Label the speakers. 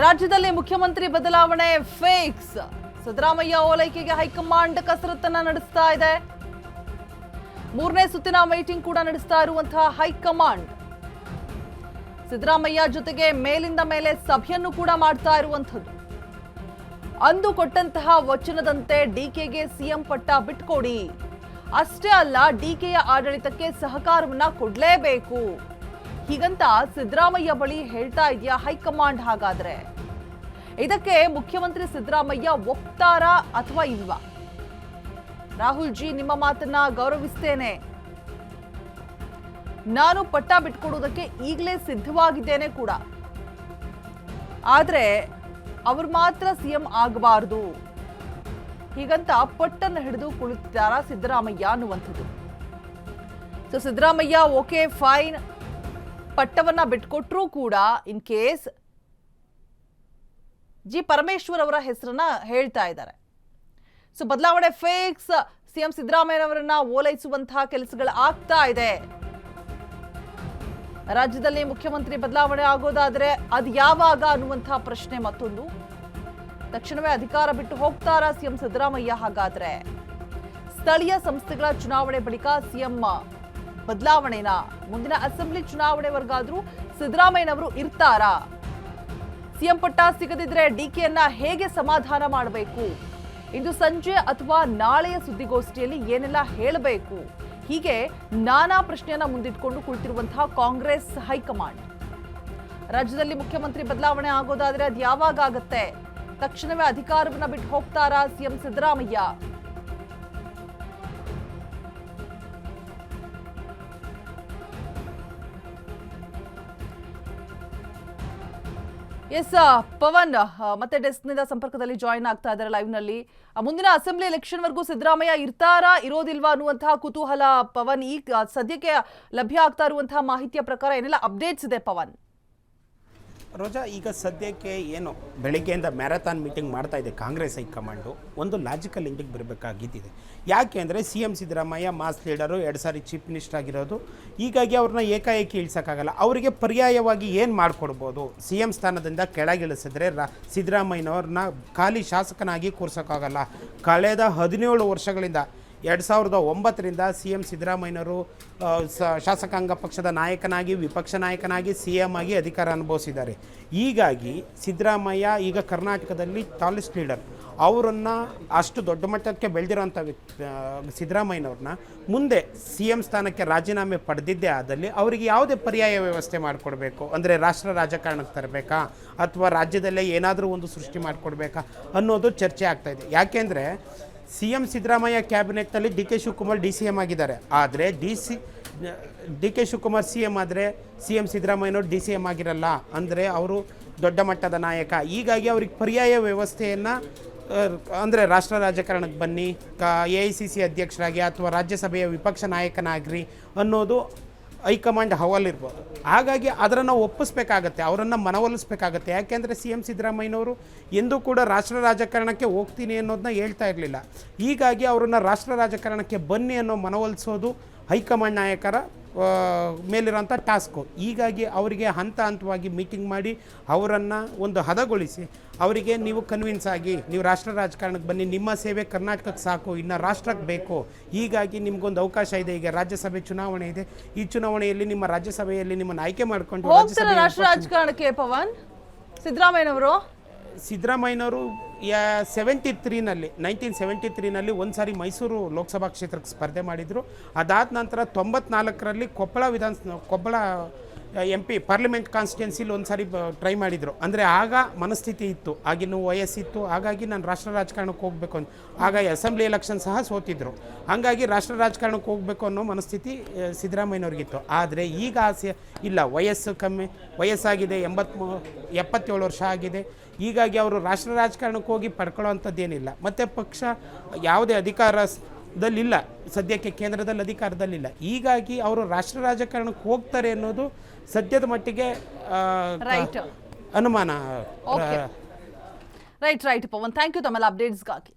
Speaker 1: ರಾಜ್ಯದಲ್ಲಿ ಮುಖ್ಯಮಂತ್ರಿ ಬದಲಾವಣೆ ಫಿಕ್ಸ್. ಸಿದ್ದರಾಮಯ್ಯ ಓಲೈಕೆಗೆ ಹೈಕಮಾಂಡ್ ಕಸರತ್ತನ್ನ ನಡೆಸ್ತಾ ಇದೆ. ಮೂರನೇ ಸುತ್ತಿನ ಮೀಟಿಂಗ್ ಕೂಡ ನಡೆಸ್ತಾ ಇರುವಂತಹ ಹೈಕಮಾಂಡ್ ಸಿದ್ದರಾಮಯ್ಯ ಜೊತೆಗೆ ಮೇಲಿಂದ ಮೇಲೆ ಸಭೆಯನ್ನು ಕೂಡ ಮಾಡ್ತಾ ಇರುವಂತದ್ದು. ಅಂದು ಕೊಟ್ಟಂತಹ ವಚನದಂತೆ ಡಿಕೆಗೆ ಸಿಎಂ ಪಟ್ಟ ಬಿಟ್ಕೊಡಿ, ಅಷ್ಟೇ ಅಲ್ಲ ಡಿಕೆಯ ಆಡಳಿತಕ್ಕೆ ಸಹಕಾರವನ್ನ ಕೊಡ್ಲೇಬೇಕು, ಹೀಗಂತ ಸಿದ್ದರಾಮಯ್ಯ ಬಳಿ ಹೇಳ್ತಾ ಇದೆಯಾ ಹೈಕಮಾಂಡ್. ಹಾಗಾದ್ರೆ ಇದಕ್ಕೆ ಮುಖ್ಯಮಂತ್ರಿ ಸಿದ್ದರಾಮಯ್ಯ ಒಪ್ತಾರಾ ಅಥವಾ ಇಲ್ವಾ? ರಾಹುಲ್ ಜಿ, ನಿಮ್ಮ ಮಾತನ್ನ ಗೌರವಿಸ್ತೇನೆ, ನಾನು ಪಟ್ಟ ಬಿಟ್ಕೊಡೋದಕ್ಕೆ ಈಗಲೇ ಸಿದ್ಧವಾಗಿದ್ದೇನೆ ಕೂಡ, ಆದ್ರೆ ಅವ್ರು ಮಾತ್ರ ಸಿಎಂ ಆಗಬಾರದು, ಹೀಗಂತ ಪಟ್ಟನ್ನು ಹಿಡಿದು ಕುಳಿತಿದ್ದಾರ ಸಿದ್ದರಾಮಯ್ಯ ಅನ್ನುವಂಥದ್ದು. ಸೊ ಸಿದ್ದರಾಮಯ್ಯ ಓಕೆ ಫೈನ್, ಪಟ್ಟವನ್ನ ಬಿಟ್ಕೊಟ್ರೂ ಕೂಡ ಇನ್ ಕೇಸ್ ಜಿ ಪರಮೇಶ್ವರ್ ಅವರ ಹೆಸರನ್ನ ಹೇಳ್ತಾ ಇದ್ದಾರೆ. ಸೊ ಬದಲಾವಣೆ ಫಿಕ್ಸ್, ಸಿಎಂ ಸಿದ್ದರಾಮಯ್ಯನವರನ್ನ ಓಲೈಸುವಂತಹ ಕೆಲಸಗಳು ಆಗ್ತಾ ಇದೆ. ರಾಜ್ಯದಲ್ಲಿ ಮುಖ್ಯಮಂತ್ರಿ ಬದಲಾವಣೆ ಆಗೋದಾದ್ರೆ ಅದು ಯಾವಾಗ ಅನ್ನುವಂತಹ ಪ್ರಶ್ನೆ ಮತ್ತೊಂದು. ತಕ್ಷಣವೇ ಅಧಿಕಾರ ಬಿಟ್ಟು ಹೋಗ್ತಾರಾ ಸಿಎಂ ಸಿದ್ದರಾಮಯ್ಯ? ಹಾಗಾದ್ರೆ ಸ್ಥಳೀಯ ಸಂಸ್ಥೆಗಳ ಚುನಾವಣೆ ಬಳಿಕ ಸಿಎಂ ಬದಲಾವಣೆನ ಮುಂದಿನ ಅಸೆಂಬ್ಲಿ ಚುನಾವಣೆವರೆಗಾದ್ರೂ ಸಿದ್ದರಾಮಯ್ಯನವರು ಇರ್ತಾರಾ? ಸಿಎಂ ಪಟ್ಟ ಸಿಗದಿದ್ರೆ ಡಿಕೆಯನ್ನ ಹೇಗೆ ಸಮಾಧಾನ ಮಾಡಬೇಕು? ಇಂದು ಸಂಜೆ ಅಥವಾ ನಾಳೆಯ ಸುದ್ದಿಗೋಷ್ಠಿಯಲ್ಲಿ ಏನೆಲ್ಲ ಹೇಳಬೇಕು? ಹೀಗೆ ನಾನಾ ಪ್ರಶ್ನೆಯನ್ನ ಮುಂದಿಟ್ಕೊಂಡು ಕುಳಿತಿರುವಂತಹ ಕಾಂಗ್ರೆಸ್ ಹೈಕಮಾಂಡ್. ರಾಜ್ಯದಲ್ಲಿ ಮುಖ್ಯಮಂತ್ರಿ ಬದಲಾವಣೆ ಆಗೋದಾದ್ರೆ ಅದು ಯಾವಾಗ ಆಗತ್ತೆ? ತಕ್ಷಣವೇ ಅಧಿಕಾರವನ್ನ ಬಿಟ್ಟು ಹೋಗ್ತಾರಾ ಸಿಎಂ ಸಿದ್ದರಾಮಯ್ಯ? ಎಸ್ ಪವನ್ ಮತ್ತೆ ಡೆಸ್ಕ್ನಿಂದ ಸಂಪರ್ಕದಲ್ಲಿ ಜಾಯಿನ್ ಆಗ್ತಾ ಇದ್ದಾರೆ ಲೈವ್ ನಲ್ಲಿ. ಮುಂದಿನ ಅಸೆಂಬ್ಲಿ ಎಲೆಕ್ಷನ್ ವರೆಗೂ ಸಿದ್ದರಾಮಯ್ಯ ಇರ್ತಾರಾ ಇರೋದಿಲ್ವಾ ಅನ್ನುವಂತಹ ಕುತೂಹಲ ಪವನ್. ಈಗ ಸದ್ಯಕ್ಕೆ ಲಭ್ಯ ಆಗ್ತಾ ಇರುವಂತಹ ಮಾಹಿತಿಯ ಪ್ರಕಾರ ಏನೆಲ್ಲ ಅಪ್ಡೇಟ್ಸ್ ಇದೆ ಪವನ್?
Speaker 2: ರೋಜಾ, ಈಗ ಸದ್ಯಕ್ಕೆ ಏನು ಬೆಳಿಗ್ಗೆಯಿಂದ ಮ್ಯಾರಥಾನ್ ಮೀಟಿಂಗ್ ಮಾಡ್ತಾ ಇದೆ ಕಾಂಗ್ರೆಸ್ ಹೈಕಮಾಂಡು. ಒಂದು ಲಾಜಿಕಲ್ ಎಂಡಿಗೆ ಬರಬೇಕಾಗಿದ್ದಿದೆ. ಯಾಕೆ ಅಂದರೆ C M Siddaramaiah mass leader, 2 ಸಾರಿ ಚೀಫ್ ಮಿನಿಸ್ಟರ್ ಆಗಿರೋದು. ಹೀಗಾಗಿ ಅವ್ರನ್ನ ಏಕಾಏಕಿ ಇಳಿಸೋಕ್ಕಾಗಲ್ಲ. ಅವರಿಗೆ ಪರ್ಯಾಯವಾಗಿ ಏನು ಮಾಡಿಕೊಡ್ಬೋದು? ಸಿ ಎಂ ಸ್ಥಾನದಿಂದ ಕೆಳಗಿಳಿಸಿದ್ರೆ ಸಿದ್ದರಾಮಯ್ಯನವ್ರನ್ನ ಖಾಲಿ ಶಾಸಕನಾಗಿ ಕೂರ್ಸೋಕ್ಕಾಗಲ್ಲ. ಕಳೆದ 17 ವರ್ಷಗಳಿಂದ 2009ರಿಂದ ಸಿ ಎಂ ಸಿದ್ದರಾಮಯ್ಯನವರು ಶಾಸಕಾಂಗ ಪಕ್ಷದ ನಾಯಕನಾಗಿ, ವಿಪಕ್ಷ ನಾಯಕನಾಗಿ, ಸಿ ಎಂ ಆಗಿ ಅಧಿಕಾರ ಅನುಭವಿಸಿದ್ದಾರೆ. ಹೀಗಾಗಿ ಸಿದ್ದರಾಮಯ್ಯ ಈಗ ಕರ್ನಾಟಕದಲ್ಲಿ ಟಾಲೆಸ್ಟ್ ಲೀಡರ್. ಅವರನ್ನು ಅಷ್ಟು ದೊಡ್ಡ ಮಟ್ಟಕ್ಕೆ ಬೆಳೆದಿರೋಂಥ ಸಿದ್ದರಾಮಯ್ಯನವ್ರನ್ನ ಮುಂದೆ ಸಿ ಎಂ ಸ್ಥಾನಕ್ಕೆ ರಾಜೀನಾಮೆ ಪಡೆದಿದ್ದೇ ಆದಲ್ಲಿ ಅವರಿಗೆ ಯಾವುದೇ ಪರ್ಯಾಯ ವ್ಯವಸ್ಥೆ ಮಾಡಿಕೊಡ್ಬೇಕು ಅಂದರೆ ರಾಷ್ಟ್ರ ರಾಜಕಾರಣಕ್ಕೆ ತರಬೇಕಾ ಅಥವಾ ರಾಜ್ಯದಲ್ಲೇ ಏನಾದರೂ ಒಂದು ಸೃಷ್ಟಿ ಮಾಡಿಕೊಡ್ಬೇಕಾ ಅನ್ನೋದು ಚರ್ಚೆ ಆಗ್ತಾಯಿದೆ. ಯಾಕೆಂದರೆ ಸಿ ಎಂ ಸಿದ್ದರಾಮಯ್ಯ ಕ್ಯಾಬಿನೆಟ್ನಲ್ಲಿ D K Shivakumar D C M ಆಗಿದ್ದಾರೆ. ಆದರೆ D K Shivakumar C M ಆದರೆ ಸಿ ಎಂ ಸಿದ್ದರಾಮಯ್ಯನವರು ಡಿ ಸಿ ಎಂ ಆಗಿರಲ್ಲ. ಅಂದರೆ ಅವರು ದೊಡ್ಡ ಮಟ್ಟದ ನಾಯಕ. ಹೀಗಾಗಿ ಅವ್ರಿಗೆ ಪರ್ಯಾಯ ವ್ಯವಸ್ಥೆಯನ್ನು ಅಂದರೆ ರಾಷ್ಟ್ರ ರಾಜಕಾರಣಕ್ಕೆ ಬನ್ನಿ, AICC ಅಧ್ಯಕ್ಷರಾಗಿ ಅಥವಾ ರಾಜ್ಯಸಭೆಯ ವಿಪಕ್ಷ ನಾಯಕನಾಗ್ರಿ ಅನ್ನೋದು ಹೈಕಮಾಂಡ್ ಹವಾಲಿರ್ಬೋದು. ಹಾಗಾಗಿ ಅದನ್ನು ಒಪ್ಪಿಸ್ಬೇಕಾಗತ್ತೆ, ಅವರನ್ನು ಮನವೊಲಿಸ್ಬೇಕಾಗತ್ತೆ. ಯಾಕೆಂದರೆ ಸಿ ಎಂ ಸಿದ್ದರಾಮಯ್ಯನವರು ಎಂದೂ ಕೂಡ ರಾಷ್ಟ್ರ ರಾಜಕಾರಣಕ್ಕೆ ಹೋಗ್ತೀನಿ ಅನ್ನೋದನ್ನ ಹೇಳ್ತಾ ಇರಲಿಲ್ಲ. ಹೀಗಾಗಿ ಅವರನ್ನು ರಾಷ್ಟ್ರ ರಾಜಕಾರಣಕ್ಕೆ ಬನ್ನಿ ಅನ್ನೋ ಮನವೊಲಿಸೋದು ಹೈಕಮಾಂಡ್ ನಾಯಕರ ಮೇಲಿರೋಂಥ ಟಾಸ್ಕು. ಹೀಗಾಗಿ ಅವರಿಗೆ ಹಂತ ಹಂತವಾಗಿ ಮೀಟಿಂಗ್ ಮಾಡಿ ಅವರನ್ನು ಒಂದು ಹದಗೊಳಿಸಿ ಅವರಿಗೆ ನೀವು ಕನ್ವಿನ್ಸ್ ಆಗಿ ನೀವು ರಾಷ್ಟ್ರ ರಾಜಕಾರಣಕ್ಕೆ ಬನ್ನಿ, ನಿಮ್ಮ ಸೇವೆ ಕರ್ನಾಟಕಕ್ಕೆ ಸಾಕು, ಇನ್ನು ರಾಷ್ಟ್ರಕ್ಕೆ ಬೇಕು. ಹೀಗಾಗಿ ನಿಮ್ಗೊಂದು ಅವಕಾಶ ಇದೆ. ಈಗ ರಾಜ್ಯಸಭೆ ಚುನಾವಣೆ ಇದೆ. ಈ ಚುನಾವಣೆಯಲ್ಲಿ ನಿಮ್ಮ ರಾಜ್ಯಸಭೆಯಲ್ಲಿ ನಿಮ್ಮನ್ನು ಆಯ್ಕೆ ಮಾಡಿಕೊಂಡು
Speaker 1: ರಾಷ್ಟ್ರ ರಾಜಕಾರಣಕ್ಕೆ ಪವನ್
Speaker 2: ಸಿದ್ದರಾಮಯ್ಯನವರು 1973ನಲ್ಲಿ ಒಂದು ಸಾರಿ ಮೈಸೂರು ಲೋಕಸಭಾ ಕ್ಷೇತ್ರಕ್ಕೆ ಸ್ಪರ್ಧೆ ಮಾಡಿದರು. ಅದಾದ ನಂತರ 94ರಲ್ಲಿ ಕೊಪ್ಪಳ MP ಪಾರ್ಲಿಮೆಂಟ್ ಕಾನ್ಸ್ಟಿಟ್ಯೂನ್ಸಿಲಿ ಒಂದು ಸಾರಿ ಟ್ರೈ ಮಾಡಿದರು. ಅಂದರೆ ಆಗ ಮನಸ್ಥಿತಿ ಇತ್ತು, ಆಗಿನ ವಯಸ್ಸಿತ್ತು. ಹಾಗಾಗಿ ನಾನು ರಾಷ್ಟ್ರ ರಾಜಕಾರಣಕ್ಕೆ ಹೋಗಬೇಕು ಅಂತ. ಆಗ ಅಸೆಂಬ್ಲಿ ಎಲೆಕ್ಷನ್ ಸಹ ಸೋತಿದ್ರು. ಹಾಗಾಗಿ ರಾಷ್ಟ್ರ ರಾಜಕಾರಣಕ್ಕೆ ಹೋಗಬೇಕು ಅನ್ನೋ ಮನಸ್ಥಿತಿ ಸಿದ್ದರಾಮಯ್ಯನವ್ರಿಗಿತ್ತು. ಆದರೆ ಈಗ ಆಸೆ ಇಲ್ಲ, ವಯಸ್ಸು ಕಮ್ಮಿ, ವಯಸ್ಸಾಗಿದೆ, 77 ವರ್ಷ ಆಗಿದೆ. ಹೀಗಾಗಿ ಅವರು ರಾಷ್ಟ್ರ ರಾಜಕಾರಣಕ್ಕೆ ಹೋಗಿ ಪಡ್ಕೊಳ್ಳೋ ಅಂಥದ್ದೇನಿಲ್ಲ. ಮತ್ತು ಪಕ್ಷ ಯಾವುದೇ ಅಧಿಕಾರದಲ್ಲಿಲ್ಲ, ಸದ್ಯಕ್ಕೆ ಕೇಂದ್ರದಲ್ಲಿ ಅಧಿಕಾರದಲ್ಲಿಲ್ಲ. ಹೀಗಾಗಿ ಅವರು ರಾಷ್ಟ್ರ ರಾಜಕಾರಣಕ್ಕೆ ಹೋಗ್ತಾರೆ ಅನ್ನೋದು ಸದ್ಯದ ಮಟ್ಟಿಗೆ ಅನುಮಾನ.
Speaker 1: ರೈಟ್ ಪವನ್, ಥ್ಯಾಂಕ್ ಯು ತಮ್ಮೆಲ್ಲ ಅಪ್ಡೇಟ್ಸ್ಗಾಗಿ.